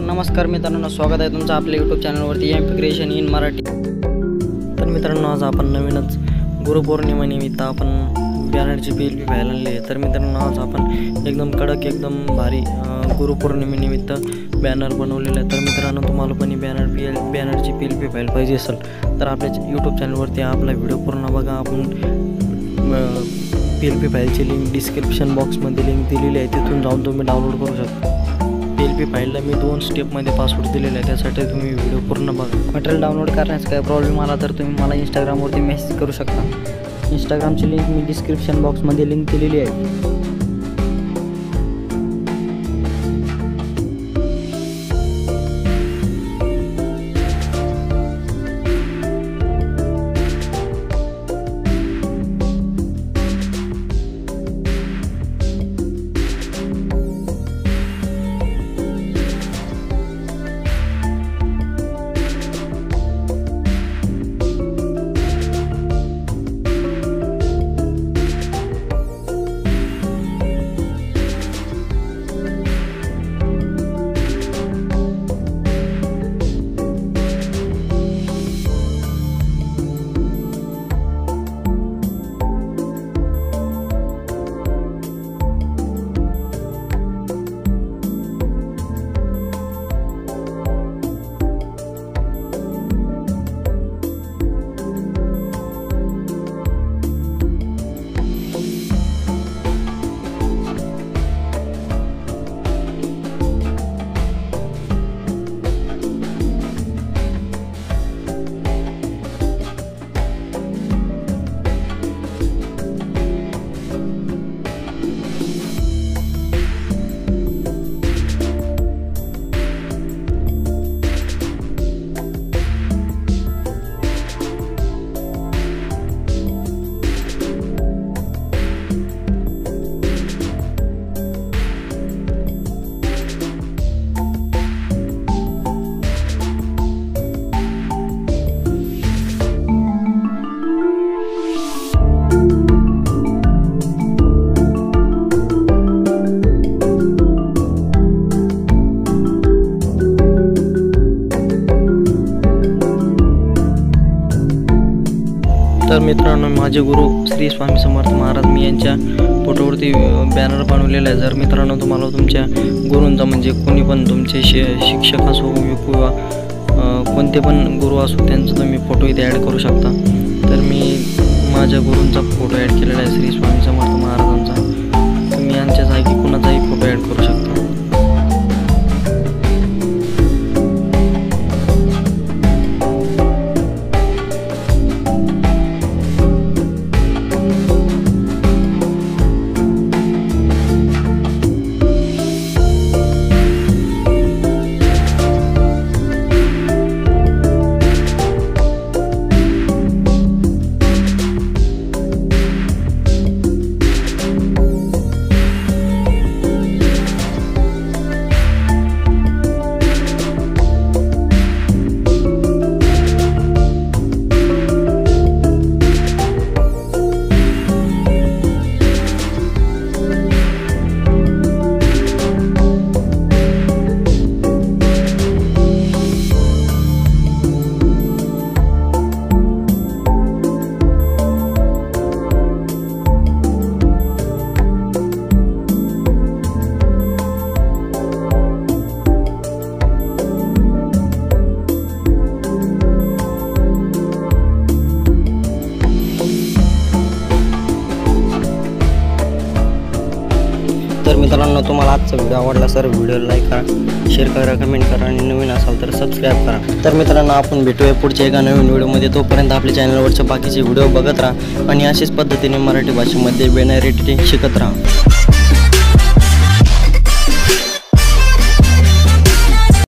नमस्कार मित्रांनो, स्वागत आहे तुमचं आपल्या यूट्यूब चॅनलवरती MP क्रिएशन इन मराठी। तर मित्रांनो, आज आपण नवीनच गुरुपौर्णिमेनिमित्त आपण बॅनरची PLP फाईल आणली आहे। तर मित्रांनो, आज आपण एकदम कडक एकदम भारी गुरुपौर्णिमेनिमित्त बॅनर बनवलेला आहे। तर मित्रांनो, तुम्हाला पण बॅनरची PLP फाईल पाहिजे असेल तर आपल्या यूट्यूब चॅनलवरती आपला व्हिडिओ पूर्ण बघा। आपण PLP फाईलची लिंक डिस्क्रिप्शन बॉक्समध्ये लिंक दिलेली आहे, तिथून जाऊन तुम्ही डाउनलोड करू शकता। PLP फाईलला मी 2 स्टेपमध्ये पासवर्ड दिलेला आहे, त्यासाठी तुम्ही व्हिडिओ पूर्ण बघा। मटेरियल डाउनलोड करण्यास काय प्रॉब्लेम आला तर तुम्ही मला इंस्टाग्रामवरती मेसेज करू शकता। इंस्टाग्रामची लिंक मी डिस्क्रिप्शन बॉक्समध्ये लिंक दिलेली आहे। तर मित्रांनो, माझे गुरु श्री स्वामी समर्थ महाराज मी यांच्या फोटोवरती बॅनर बनवलेला आहे। जर मित्रांनो तुम्हाला तुमच्या गुरूंचा म्हणजे कोणी पण तुमचे शिक्षक असो किंवा कोणते पण गुरु असो त्यांचा तुम्ही फोटो इथे ॲड करू शकता। तर मी माझ्या गुरूंचा फोटो ॲड केलेला आहे, श्री स्वामी समर्थ महाराजांचा। तुम्ही यांच्या जागी कुणाचाही फोटो ॲड करू शकता। तर मित्रांनो, तुम्हाला आजचा व्हिडिओ आवडला तर व्हिडिओला लाईक करा, शेअर करा, कमेंट करा आणि नवीन असाल तर सबस्क्राईब करा। तर मित्रांनो, आपण भेटूया पुढच्या एका नवीन व्हिडिओमध्ये। तोपर्यंत आपल्या चॅनलवरचे बाकीचे व्हिडिओ बघत राहा आणि अशाच पद्धतीने मराठी भाषेमध्ये बॅनर एडिटिंग शिकत राहा।